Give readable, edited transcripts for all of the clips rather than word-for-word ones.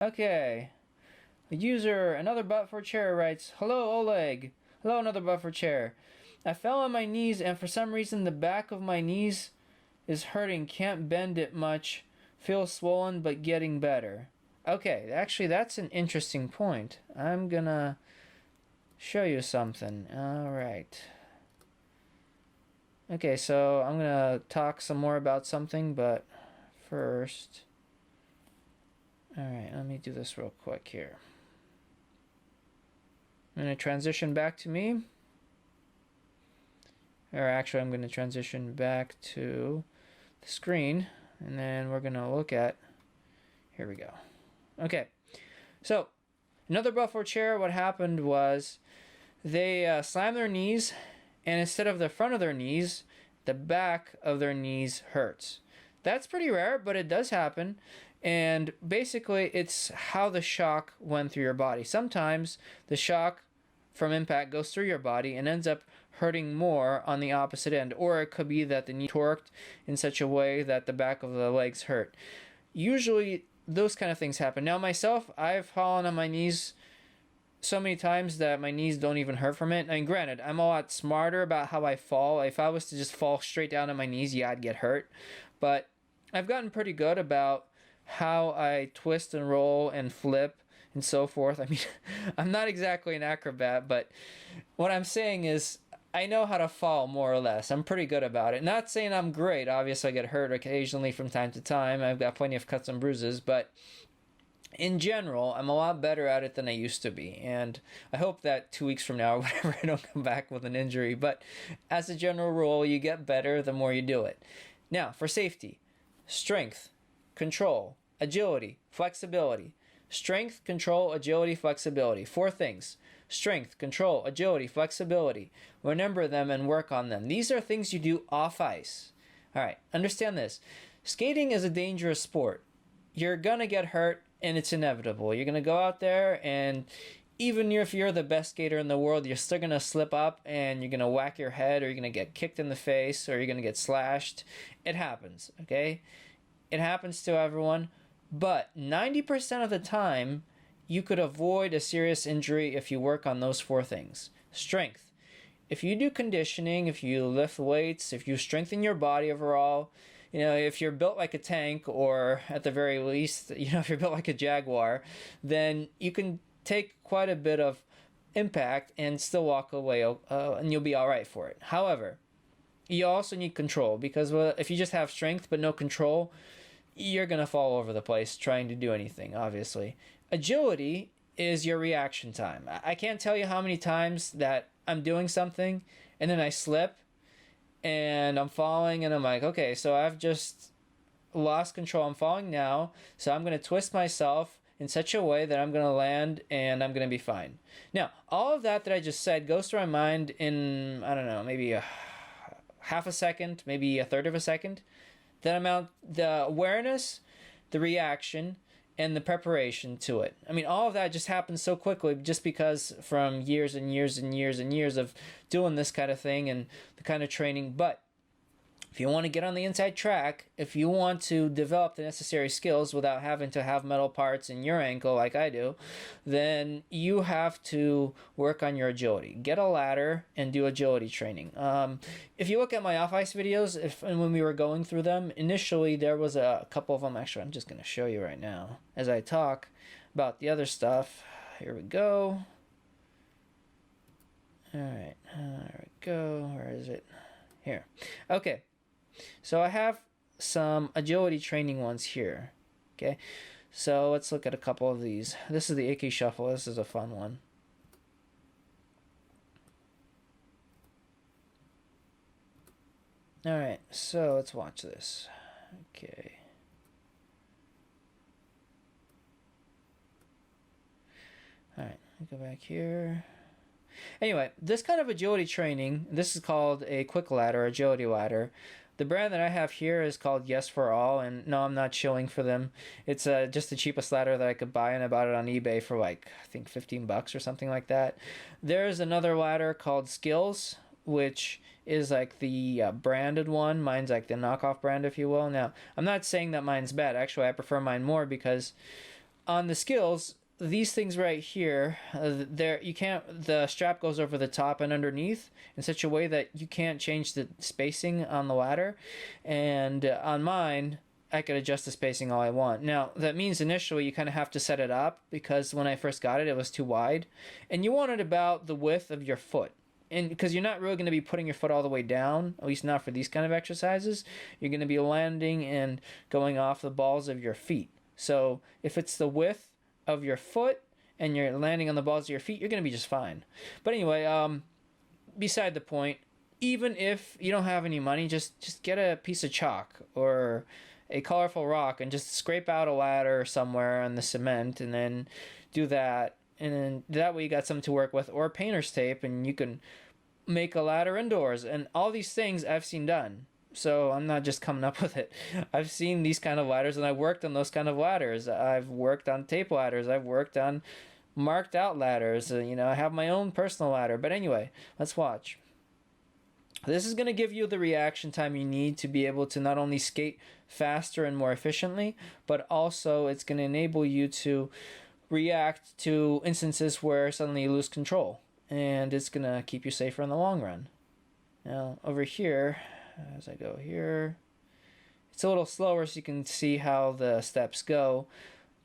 Okay. A user, another butt for chair, writes, "Hello, Oleg. Hello, another butt for chair. I fell on my knees, and for some reason the back of my knees is hurting. Can't bend it much. Feel swollen, but getting better." Okay, actually, that's an interesting point. I'm gonna show you something. Alright. Okay, so I'm gonna talk some more about something, but first... Alright, let me do this real quick here. I'm going to transition back to me. Or actually, I'm going to transition back to the screen. And then we're going to look at... Here we go. Okay. So, another buffalo chair, what happened was they slammed their knees, and instead of the front of their knees, the back of their knees hurts. That's pretty rare, but it does happen. And basically, it's how the shock went through your body. Sometimes the shock from impact goes through your body and ends up hurting more on the opposite end. Or it could be that the knee torqued in such a way that the back of the legs hurt. Usually, those kind of things happen. Now, myself, I've fallen on my knees so many times that my knees don't even hurt from it. I mean, granted, I'm a lot smarter about how I fall. If I was to just fall straight down on my knees, yeah, I'd get hurt. But I've gotten pretty good about how I twist and roll and flip and so forth. I mean, I'm not exactly an acrobat, but what I'm saying is I know how to fall more or less. I'm pretty good about it. Not saying I'm great. Obviously, I get hurt occasionally from time to time. I've got plenty of cuts and bruises, but in general, I'm a lot better at it than I used to be. And I hope that 2 weeks from now or whatever, I don't come back with an injury. But as a general rule, you get better the more you do it. Now, for safety, strength, control, agility, flexibility. Strength, control, agility, flexibility. 4 things. Strength, control, agility, flexibility. Remember them and work on them. These are things you do off ice. All right, understand this. Skating is a dangerous sport. You're going to get hurt, and it's inevitable. You're going to go out there, and even if you're the best skater in the world, you're still going to slip up, and you're going to whack your head, or you're going to get kicked in the face, or you're going to get slashed. It happens, okay? It happens to everyone. But 90% of the time, you could avoid a serious injury if you work on those 4 things. Strength. If you do conditioning, if you lift weights, if you strengthen your body overall, you know, if you're built like a tank, or at the very least, you know, if you're built like a Jaguar, then you can take quite a bit of impact and still walk away, and you'll be all right for it. However, you also need control, because if you just have strength but no control, you're going to fall over the place trying to do anything, obviously. Agility is your reaction time. I can't tell you how many times that I'm doing something and then I slip and I'm falling and I'm like, okay, so I've just lost control. I'm falling now, so I'm going to twist myself in such a way that I'm going to land and I'm going to be fine. Now, all of that I just said goes through my mind in, I don't know, maybe a half a second, maybe a third of a second. That amount, the awareness, the reaction, and the preparation to it. I mean, all of that just happens so quickly just because from years and years and years and years of doing this kind of thing and the kind of training. But if you want to get on the inside track, if you want to develop the necessary skills without having to have metal parts in your ankle like I do, then you have to work on your agility. Get a ladder and do agility training. If you look at my off-ice videos, and when we were going through them, initially there was a couple of them. Actually, I'm just going to show you right now as I talk about the other stuff. Here we go. All right, there we go. Where is it? Here. Okay. So I have some agility training ones here. Okay, so let's look at a couple of these. This is the Icky Shuffle. This is a fun one. Alright, so let's watch this. Okay. Alright, go back here. Anyway, this kind of agility training, this is called a quick ladder, agility ladder. The brand that I have here is called Yes for All, and no, I'm not shilling for them. It's just the cheapest ladder that I could buy, and I bought it on eBay for like, I think 15 bucks or something like that. There's another ladder called Skills, which is like the branded one. Mine's like the knockoff brand, if you will. Now, I'm not saying that mine's bad. Actually, I prefer mine more because on the skills, these things right here, there you can't. The strap goes over the top and underneath in such a way that you can't change the spacing on the ladder. And on mine, I could adjust the spacing all I want. Now that means initially you kind of have to set it up, because when I first got it, it was too wide, and you want it about the width of your foot. And because you're not really going to be putting your foot all the way down, at least not for these kind of exercises, you're going to be landing and going off the balls of your feet. So if it's the width of your foot and you're landing on the balls of your feet, you're going to be just fine. But anyway, beside the point, even if you don't have any money, just get a piece of chalk or a colorful rock and just scrape out a ladder somewhere on the cement, and then do that. And then that way you got something to work with, or painter's tape, and you can make a ladder indoors. And all these things I've seen done. So I'm not just coming up with it. I've seen these kind of ladders, and I've worked on those kind of ladders. I've worked on tape ladders. I've worked on marked out ladders. I have my own personal ladder. But anyway, let's watch. This is going to give you the reaction time you need to be able to not only skate faster and more efficiently, but also it's going to enable you to react to instances where suddenly you lose control, and it's going to keep you safer in the long run. Now over here, as I go here, it's a little slower so you can see how the steps go.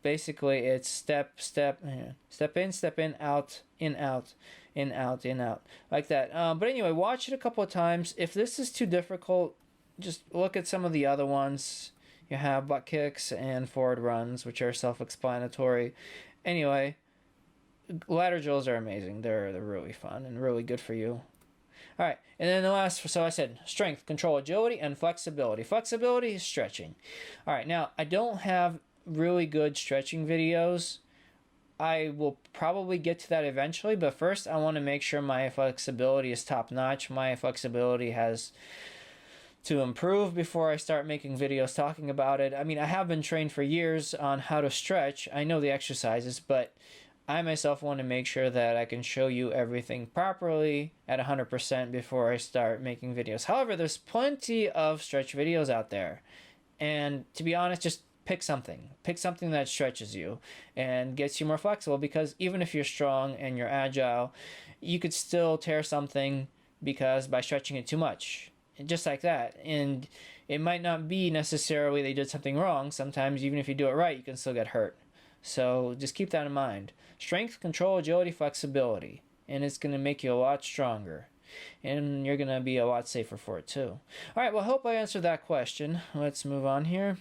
Basically it's step in, out, in, out, in, out, in, out, like that. But anyway, watch it a couple of times. If this is too difficult, just look at some of the other ones. You have butt kicks and forward runs, which are self-explanatory. Anyway, ladder drills are amazing. They're really fun and really good for you. All right, and then the last, so I said strength, control, agility, and flexibility. Flexibility is stretching. All right, now I don't have really good stretching videos. I will probably get to that eventually, but first I want to make sure my flexibility is top notch. My flexibility has to improve before I start making videos talking about it. I mean, I have been trained for years on how to stretch. I know the exercises, but I myself want to make sure that I can show you everything properly at 100% before I start making videos. However, there's plenty of stretch videos out there. And to be honest, just pick something. Pick something that stretches you and gets you more flexible, because even if you're strong and you're agile, you could still tear something because by stretching it too much. Just like that. And it might not be necessarily they did something wrong. Sometimes even if you do it right, you can still get hurt. So just keep that in mind. Strength, control, agility, flexibility. And it's going to make you a lot stronger. And you're going to be a lot safer for it too. All right, well, I hope I answered that question. Let's move on here.